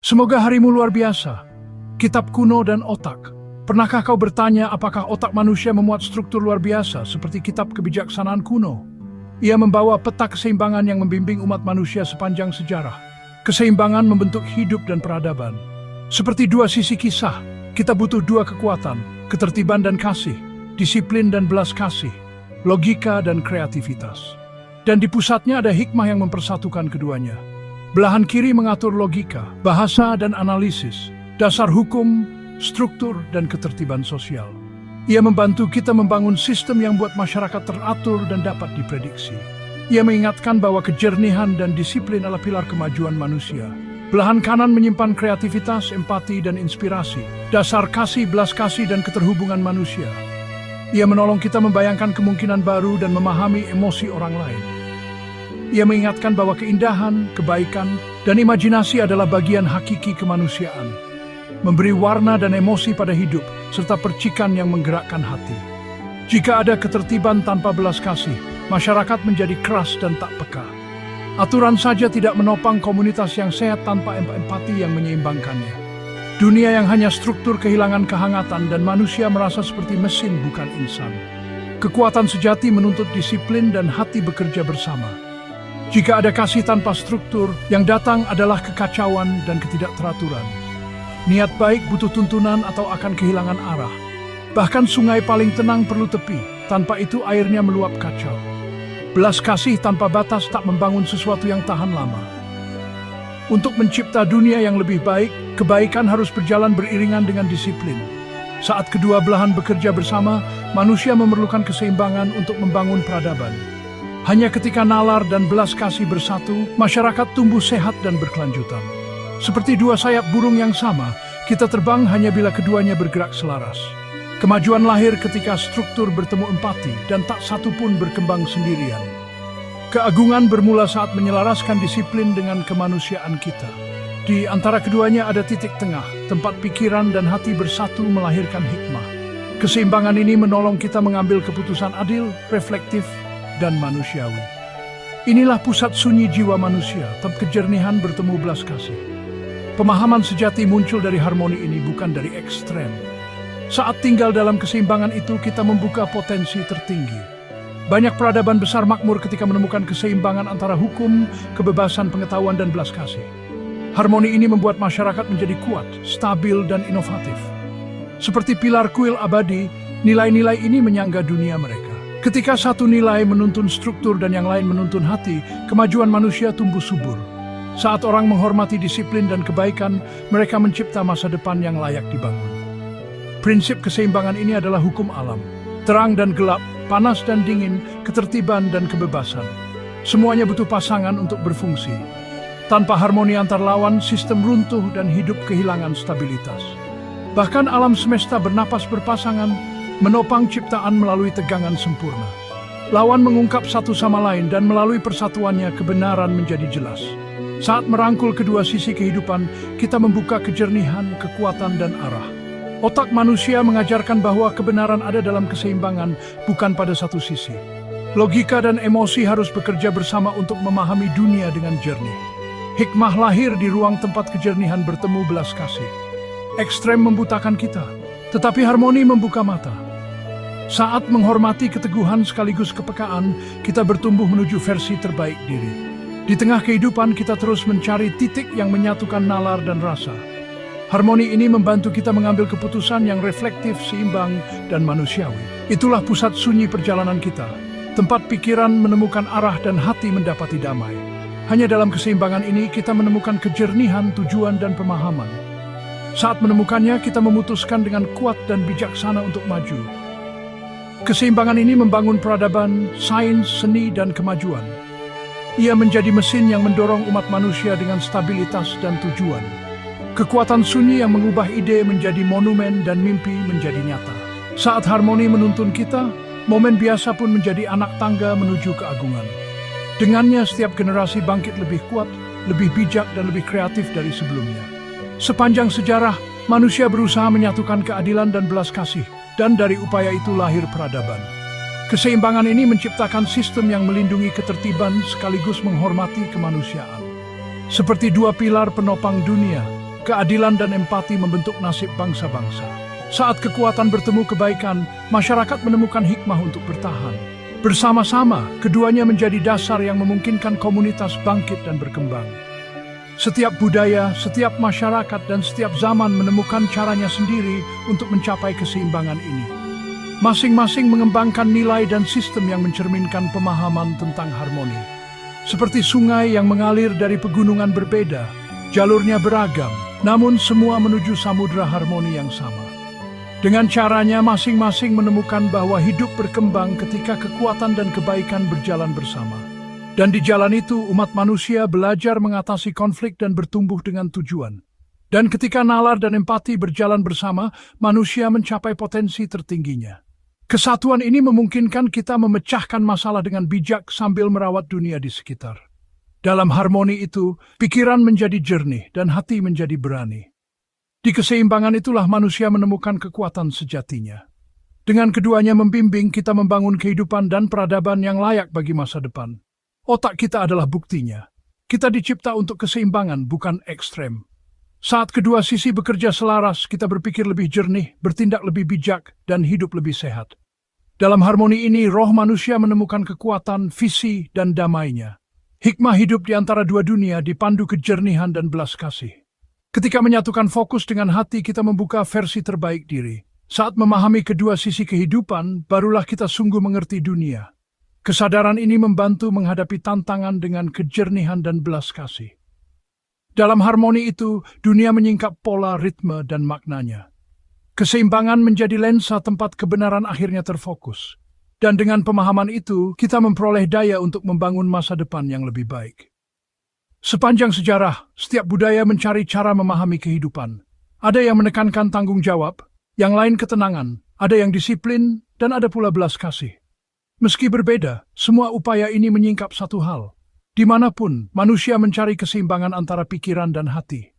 Semoga harimu luar biasa. Kitab kuno dan otak. Pernahkah kau bertanya apakah otak manusia memuat struktur luar biasa seperti kitab kebijaksanaan kuno? Ia membawa peta keseimbangan yang membimbing umat manusia sepanjang sejarah. Keseimbangan membentuk hidup dan peradaban. Seperti dua sisi kisah, kita butuh dua kekuatan, ketertiban dan kasih, disiplin dan belas kasih, logika dan kreativitas. Dan di pusatnya ada hikmah yang mempersatukan keduanya. Belahan kiri mengatur logika, bahasa dan analisis, dasar hukum, struktur dan ketertiban sosial. Ia membantu kita membangun sistem yang buat masyarakat teratur dan dapat diprediksi. Ia mengingatkan bahwa kejernihan dan disiplin adalah pilar kemajuan manusia. Belahan kanan menyimpan kreativitas, empati dan inspirasi, dasar kasih, belas kasih dan keterhubungan manusia. Ia menolong kita membayangkan kemungkinan baru dan memahami emosi orang lain. Ia mengingatkan bahwa keindahan, kebaikan, dan imajinasi adalah bagian hakiki kemanusiaan. Memberi warna dan emosi pada hidup, serta percikan yang menggerakkan hati. Jika ada ketertiban tanpa belas kasih, masyarakat menjadi keras dan tak peka. Aturan saja tidak menopang komunitas yang sehat tanpa empati yang menyeimbangkannya. Dunia yang hanya struktur kehilangan kehangatan dan manusia merasa seperti mesin bukan insan. Kekuatan sejati menuntut disiplin dan hati bekerja bersama. Jika ada kasih tanpa struktur, yang datang adalah kekacauan dan ketidakteraturan. Niat baik butuh tuntunan atau akan kehilangan arah. Bahkan sungai paling tenang perlu tepi, tanpa itu airnya meluap kacau. Belas kasih tanpa batas tak membangun sesuatu yang tahan lama. Untuk mencipta dunia yang lebih baik, kebaikan harus berjalan beriringan dengan disiplin. Saat kedua belahan bekerja bersama, manusia memerlukan keseimbangan untuk membangun peradaban. Hanya ketika nalar dan belas kasih bersatu, masyarakat tumbuh sehat dan berkelanjutan. Seperti dua sayap burung yang sama, kita terbang hanya bila keduanya bergerak selaras. Kemajuan lahir ketika struktur bertemu empati dan tak satu pun berkembang sendirian. Keagungan bermula saat menyelaraskan disiplin dengan kemanusiaan kita. Di antara keduanya ada titik tengah, tempat pikiran dan hati bersatu melahirkan hikmah. Keseimbangan ini menolong kita mengambil keputusan adil, reflektif, dan manusiawi. Inilah pusat sunyi jiwa manusia, tempat kejernihan bertemu belas kasih. Pemahaman sejati muncul dari harmoni ini, bukan dari ekstrem. Saat tinggal dalam keseimbangan itu, kita membuka potensi tertinggi. Banyak peradaban besar makmur ketika menemukan keseimbangan antara hukum, kebebasan, pengetahuan, dan belas kasih. Harmoni ini membuat masyarakat menjadi kuat, stabil, dan inovatif. Seperti pilar kuil abadi, nilai-nilai ini menyangga dunia mereka. Ketika satu nilai menuntun struktur dan yang lain menuntun hati, kemajuan manusia tumbuh subur. Saat orang menghormati disiplin dan kebaikan, mereka mencipta masa depan yang layak dibangun. Prinsip keseimbangan ini adalah hukum alam. Terang dan gelap, panas dan dingin, ketertiban dan kebebasan. Semuanya butuh pasangan untuk berfungsi. Tanpa harmoni antar lawan, sistem runtuh dan hidup kehilangan stabilitas. Bahkan alam semesta bernapas berpasangan, menopang ciptaan melalui tegangan sempurna. Lawan mengungkap satu sama lain dan melalui persatuannya kebenaran menjadi jelas. Saat merangkul kedua sisi kehidupan, kita membuka kejernihan, kekuatan, dan arah. Otak manusia mengajarkan bahwa kebenaran ada dalam keseimbangan, bukan pada satu sisi. Logika dan emosi harus bekerja bersama untuk memahami dunia dengan jernih. Hikmah lahir di ruang tempat kejernihan bertemu belas kasih. Ekstrem membutakan kita, tetapi harmoni membuka mata. Saat menghormati keteguhan sekaligus kepekaan, kita bertumbuh menuju versi terbaik diri. Di tengah kehidupan, kita terus mencari titik yang menyatukan nalar dan rasa. Harmoni ini membantu kita mengambil keputusan yang reflektif, seimbang, dan manusiawi. Itulah pusat sunyi perjalanan kita, tempat pikiran menemukan arah dan hati mendapati damai. Hanya dalam keseimbangan ini kita menemukan kejernihan, tujuan, dan pemahaman. Saat menemukannya, kita memutuskan dengan kuat dan bijaksana untuk maju. Keseimbangan ini membangun peradaban, sains, seni, dan kemajuan. Ia menjadi mesin yang mendorong umat manusia dengan stabilitas dan tujuan. Kekuatan sunyi yang mengubah ide menjadi monumen dan mimpi menjadi nyata. Saat harmoni menuntun kita, momen biasa pun menjadi anak tangga menuju keagungan. Dengannya setiap generasi bangkit lebih kuat, lebih bijak, dan lebih kreatif dari sebelumnya. Sepanjang sejarah, manusia berusaha menyatukan keadilan dan belas kasih. Dan dari upaya itu lahir peradaban. Keseimbangan ini menciptakan sistem yang melindungi ketertiban sekaligus menghormati kemanusiaan. Seperti dua pilar penopang dunia, keadilan dan empati membentuk nasib bangsa-bangsa. Saat kekuatan bertemu kebaikan, masyarakat menemukan hikmah untuk bertahan. Bersama-sama, keduanya menjadi dasar yang memungkinkan komunitas bangkit dan berkembang. Setiap budaya, setiap masyarakat, dan setiap zaman menemukan caranya sendiri untuk mencapai keseimbangan ini. Masing-masing mengembangkan nilai dan sistem yang mencerminkan pemahaman tentang harmoni. Seperti sungai yang mengalir dari pegunungan berbeda, jalurnya beragam, namun semua menuju samudera harmoni yang sama. Dengan caranya, masing-masing menemukan bahwa hidup berkembang ketika kekuatan dan kebaikan berjalan bersama. Dan di jalan itu, umat manusia belajar mengatasi konflik dan bertumbuh dengan tujuan. Dan ketika nalar dan empati berjalan bersama, manusia mencapai potensi tertingginya. Kesatuan ini memungkinkan kita memecahkan masalah dengan bijak sambil merawat dunia di sekitar. Dalam harmoni itu, pikiran menjadi jernih dan hati menjadi berani. Di keseimbangan itulah manusia menemukan kekuatan sejatinya. Dengan keduanya membimbing, kita membangun kehidupan dan peradaban yang layak bagi masa depan. Otak kita adalah buktinya. Kita dicipta untuk keseimbangan, bukan ekstrem. Saat kedua sisi bekerja selaras, kita berpikir lebih jernih, bertindak lebih bijak, dan hidup lebih sehat. Dalam harmoni ini, roh manusia menemukan kekuatan, visi, dan damainya. Hikmah hidup di antara dua dunia dipandu kejernihan dan belas kasih. Ketika menyatukan fokus dengan hati, kita membuka versi terbaik diri. Saat memahami kedua sisi kehidupan, barulah kita sungguh mengerti dunia. Kesadaran ini membantu menghadapi tantangan dengan kejernihan dan belas kasih. Dalam harmoni itu, dunia menyingkap pola, ritme, dan maknanya. Keseimbangan menjadi lensa tempat kebenaran akhirnya terfokus. Dan dengan pemahaman itu, kita memperoleh daya untuk membangun masa depan yang lebih baik. Sepanjang sejarah, setiap budaya mencari cara memahami kehidupan. Ada yang menekankan tanggung jawab, yang lain ketenangan, ada yang disiplin, dan ada pula belas kasih. Meski berbeda, semua upaya ini menyingkap satu hal. Dimanapun, manusia mencari keseimbangan antara pikiran dan hati.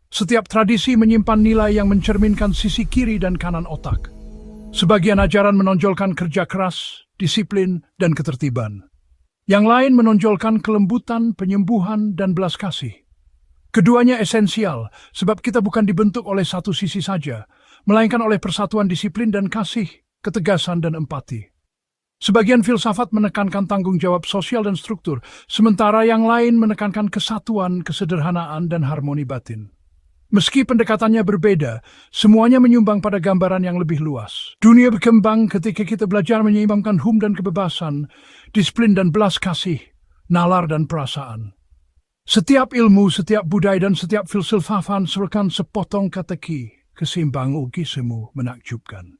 Setiap tradisi menyimpan nilai yang mencerminkan sisi kiri dan kanan otak. Sebagian ajaran menonjolkan kerja keras, disiplin, dan ketertiban. Yang lain menonjolkan kelembutan, penyembuhan, dan belas kasih. Keduanya esensial, sebab kita bukan dibentuk oleh satu sisi saja, melainkan oleh persatuan disiplin dan kasih, ketegasan dan empati. Sebagian filsafat menekankan tanggung jawab sosial dan struktur, sementara yang lain menekankan kesatuan, kesederhanaan, dan harmoni batin. Meski pendekatannya berbeda, semuanya menyumbang pada gambaran yang lebih luas. Dunia berkembang ketika kita belajar menyeimbangkan dan kebebasan, disiplin dan belas kasih, nalar dan perasaan. Setiap ilmu, setiap budaya, dan setiap filsafat serahkan sepotong kata ki, keseimbang ugi semu menakjubkan.